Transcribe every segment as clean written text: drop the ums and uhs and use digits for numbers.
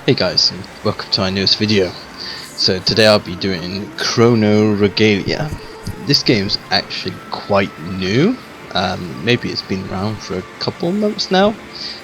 Hey guys, and welcome to my newest video. So today I'll be doing Chrono Regalia. This game's actually quite new. Maybe it's been around for a couple months now,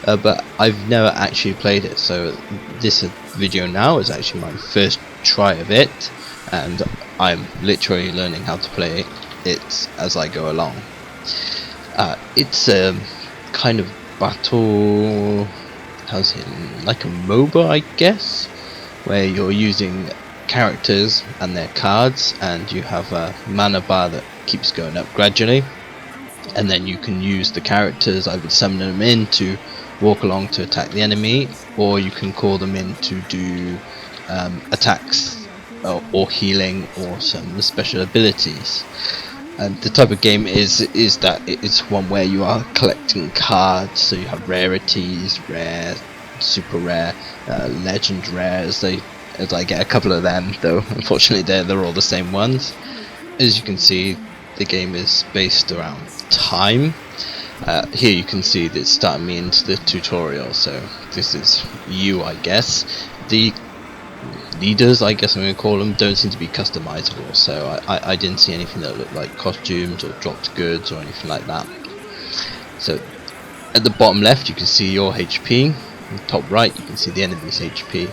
but I've never actually played it. So this video now is actually my first try of it, and I'm literally learning how to play it as I go along. It's a kind of battle. How's it, like a MOBA, I guess, where you're using characters and their cards, and you have a mana bar that keeps going up gradually, and then you can use the characters, either summon them in to walk along to attack the enemy, or you can call them in to do attacks or healing or some special abilities. And the type of game is that it's one where you are collecting cards, so you have rarities, rare, super rare, legend rares. As I get a couple of them, though unfortunately they're all the same ones. As you can see, the game is based around time. Here you can see that it's starting me into the tutorial, so this is you, I guess. The leaders, I guess I'm going to call them, don't seem to be customizable, so I didn't see anything that looked like costumes or dropped goods or anything like that. So at the bottom left you can see your HP, in the top right you can see the enemy's HP.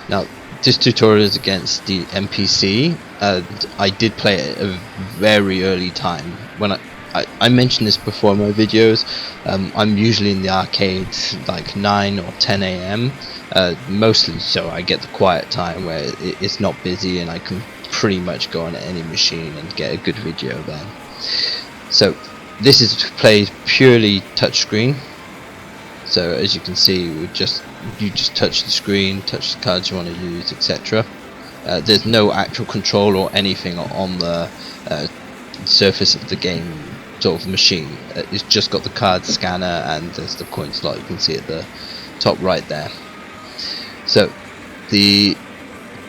Now this tutorial is against the NPC, and I did play it at a very early time. When I mentioned this before in my videos, I'm usually in the arcades like 9 or 10 AM, mostly so I get the quiet time where it's not busy and I can pretty much go on any machine and get a good video then. So this is played purely touchscreen. So as you can see, you just touch the screen, touch the cards you want to use, etc. There's no actual control or anything on the surface of the game sort of machine. It's just got the card scanner and there's the coin slot you can see at the top right there. So the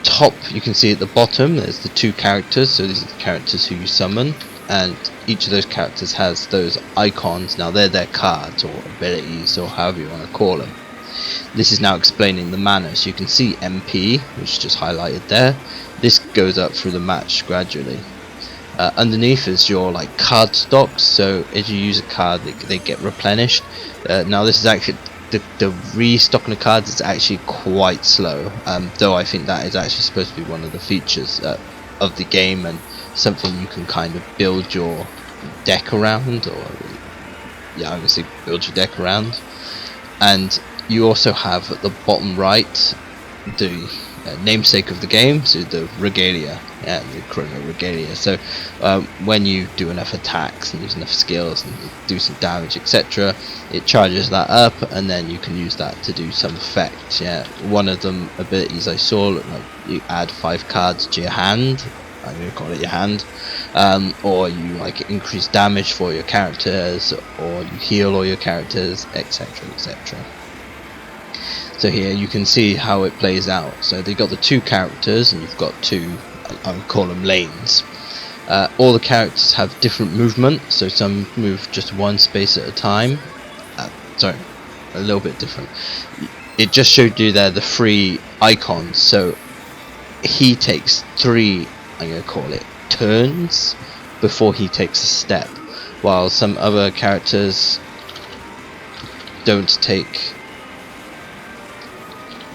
top, you can see at the bottom there's the two characters, so these are the characters who you summon, and each of those characters has those icons. Now they're their cards or abilities or however you want to call them. This is now explaining the mana, so you can see MP, which is just highlighted there. This goes up through the match gradually. Underneath is your like card stocks, so as you use a card they get replenished. Now this is actually the restocking of cards is actually quite slow, though I think that is actually supposed to be one of the features of the game and something you can kind of build your deck around, or yeah, I'm gonna say build your deck around. And you also have at the bottom right the namesake of the game, so the Regalia, the Chrono Regalia. So when you do enough attacks and use enough skills and do some damage, etc., it charges that up, and then you can use that to do some effect. One of them abilities I saw looked like you add 5 cards to your hand. I'm going to call it your hand, or you like increase damage for your characters, or you heal all your characters, etc., etc. So here you can see how it plays out. So they've got the two characters, and you've got two, I would call them lanes. All the characters have different movement, so some move just one space at a time. Sorry, a little bit different. It just showed you there the 3 icons. So he takes 3, I'm going to call it, turns before he takes a step, while some other characters don't take,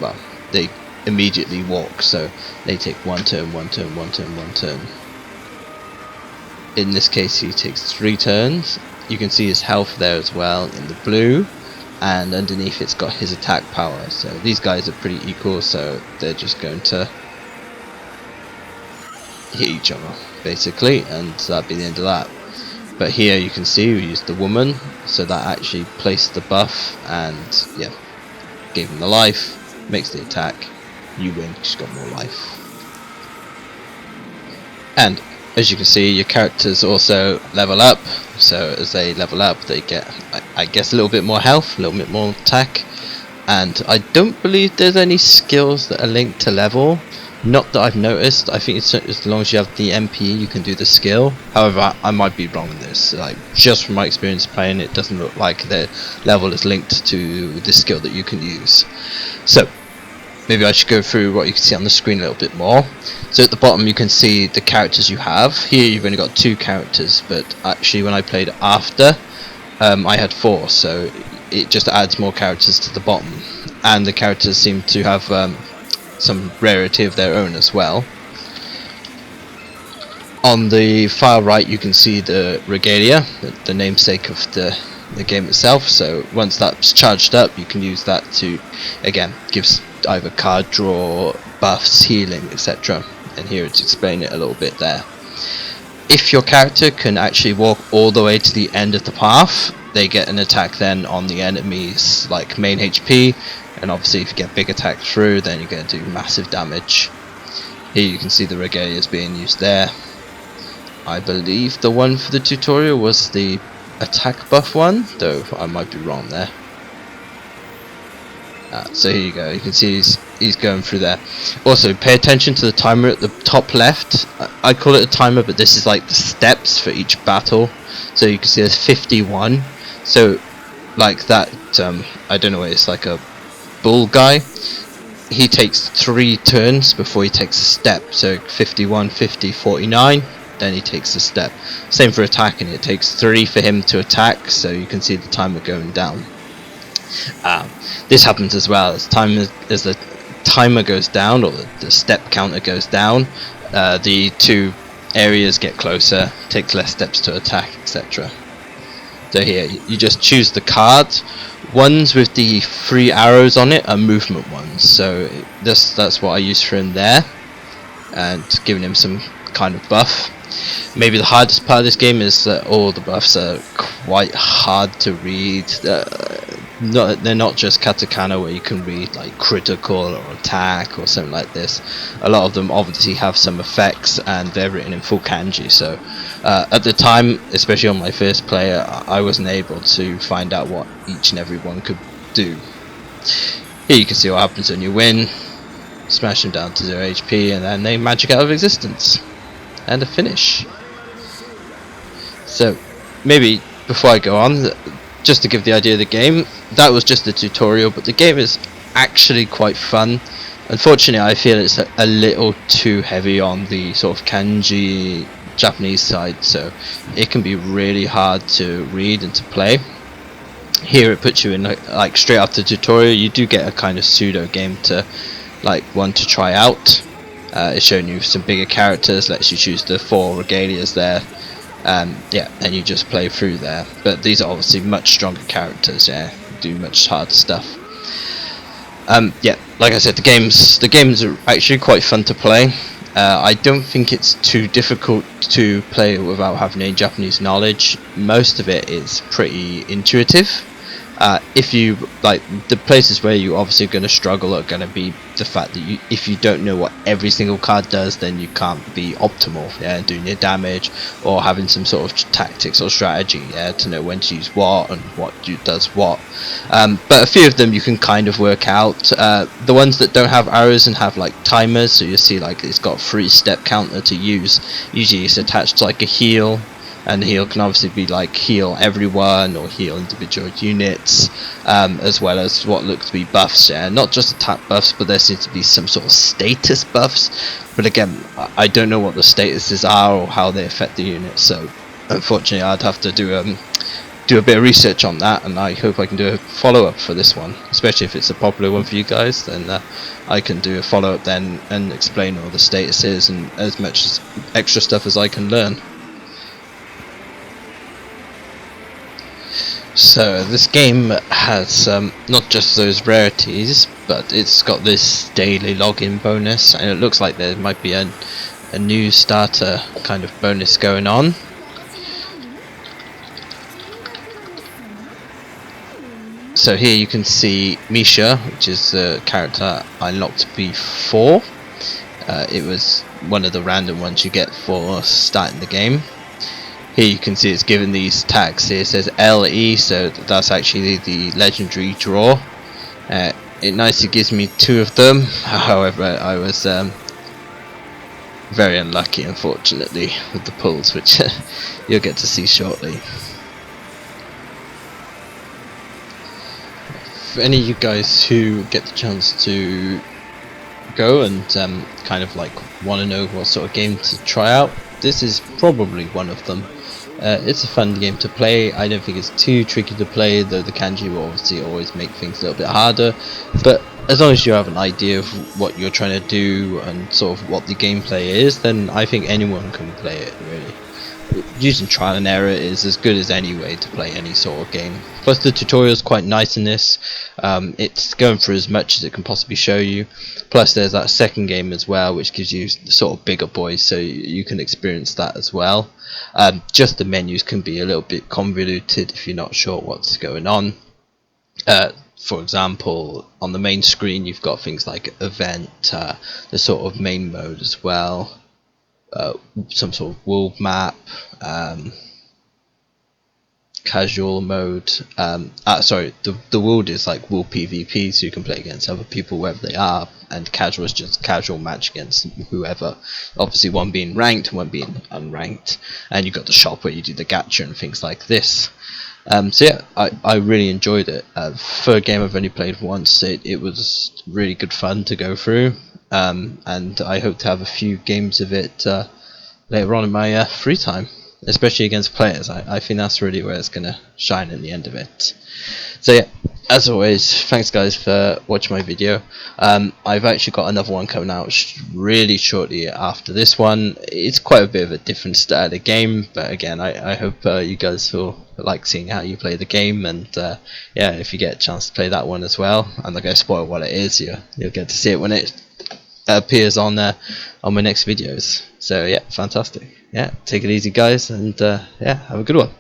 well, they immediately walk, so they take 1 turn, 1 turn, 1 turn, 1 turn. In this case he takes 3 turns. You can see his health there as well in the blue, and underneath it's got his attack power. So these guys are pretty equal, so they're just going to hit each other basically, and that'd be the end of that. But here you can see we used the woman, so that actually placed the buff and yeah, gave him the life, makes the attack, you win, she's got more life. And as you can see, your characters also level up, so as they level up they get, I guess, a little bit more health, a little bit more attack, and I don't believe there's any skills that are linked to level. Not that I've noticed. I think it's as long as you have the MP you can do the skill. However, I might be wrong with this. Like, just from my experience playing, it doesn't look like the level is linked to the skill that you can use. So maybe I should go through what you can see on the screen a little bit more. So at the bottom you can see the characters you have. Here you've only got 2 characters, but actually when I played after, I had 4, so it just adds more characters to the bottom, and the characters seem to have some rarity of their own as well. On the far right you can see the Regalia, the namesake of the game itself. So once that's charged up, you can use that to, again, gives either card draw, buffs, healing, etc. And here it's explaining it a little bit there. If your character can actually walk all the way to the end of the path, they get an attack then on the enemy's like main HP, and obviously if you get big attack through, then you're going to do massive damage. Here you can see the Regalia is being used there. I believe the one for the tutorial was the attack buff one, though I might be wrong there. So here you go, you can see he's going through there. Also pay attention to the timer at the top left. I call it a timer, but this is like the steps for each battle. So you can see there's 51. So like that, I don't know, it's like a bull guy. He takes 3 turns before he takes a step. So 51, 50, 49. Then he takes a step. Same for attacking, it takes 3 for him to attack, so you can see the timer going down. This happens as well as the timer goes down, or the step counter goes down, the 2 areas get closer, takes less steps to attack, etc. So here you just choose the cards. Ones with the 3 arrows on it are movement ones, so that's what I use for him there, and giving him some kind of buff. Maybe the hardest part of this game is that all the buffs are quite hard to read. They're not just katakana where you can read like critical or attack or something like this. A lot of them obviously have some effects, and they're written in full kanji. So at the time, especially on my first player, I wasn't able to find out what each and every one could do. Here you can see what happens when you win. Smash them down to 0 HP, and then they magic out of existence. And a finish. So maybe before I go on, just to give the idea of the game, that was just the tutorial, but the game is actually quite fun. Unfortunately, I feel it's a little too heavy on the sort of kanji Japanese side, so it can be really hard to read and to play. Here it puts you in like straight after the tutorial. You do get a kind of pseudo game to like one to try out. It's showing you some bigger characters, lets you choose the 4 regalias there, yeah, and you just play through there. But these are obviously much stronger characters, yeah, do much harder stuff. Yeah, like I said, the games are actually quite fun to play. I don't think it's too difficult to play without having any Japanese knowledge. Most of it is pretty intuitive. If you like, the places where you obviously going to struggle are going to be the fact that if you don't know what every single card does, then you can't be optimal, yeah, doing your damage or having some sort of tactics or strategy, yeah, to know when to use what and what does what. But a few of them you can kind of work out. The ones that don't have arrows and have like timers, so you see like it's got 3 step counter to use. Usually it's attached to like a heal. And the heal can obviously be like heal everyone or heal individual units, as well as what look to be buffs, yeah? Not just attack buffs, but there seems to be some sort of status buffs. But again, I don't know what the statuses are or how they affect the unit, so unfortunately I'd have to do a bit of research on that, and I hope I can do a follow-up for this one, especially if it's a popular one for you guys. Then I can do a follow-up then and explain all the statuses and as much extra stuff as I can learn. So this game has not just those rarities, but it's got this daily login bonus, and it looks like there might be a new starter kind of bonus going on. So here you can see Misha, which is the character I unlocked before. It was one of the random ones you get for starting the game. Here you can see it's given these tags. Here it says LE, so that's actually the legendary draw. It nicely gives me 2 of them. However, I was very unlucky, unfortunately, with the pulls, which you'll get to see shortly. For any of you guys who get the chance to go and kind of like want to know what sort of game to try out, this is probably one of them. It's a fun game to play. I don't think it's too tricky to play, though the kanji will obviously always make things a little bit harder, but as long as you have an idea of what you're trying to do and sort of what the gameplay is, then I think anyone can play it, really. Using trial and error is as good as any way to play any sort of game. Plus the tutorial is quite nice in this. It's going for as much as it can possibly show you. Plus there's that second game as well, which gives you the sort of bigger boys, so you can experience that as well. Just the menus can be a little bit convoluted if you're not sure what's going on. For example, on the main screen you've got things like event, the sort of main mode as well. Some sort of world map, casual mode. Sorry, the world is like world PvP, so you can play against other people wherever they are, and casual is just casual match against whoever. Obviously, one being ranked, one being unranked, and you've got the shop where you do the gacha and things like this. So yeah, I really enjoyed it. For a game I've only played once, it was really good fun to go through. And I hope to have a few games of it later on in my free time, especially against players. I think that's really where it's going to shine in the end of it. So yeah, as always, thanks guys for watching my video. I've actually got another one coming out really shortly after this one. It's quite a bit of a different style of game, but again, I hope you guys will like seeing how you play the game, and yeah, if you get a chance to play that one as well, I'm not going to spoil what it is. You'll get to see it when it appears on my next videos. So yeah, fantastic. Yeah, take it easy guys, and yeah, have a good one.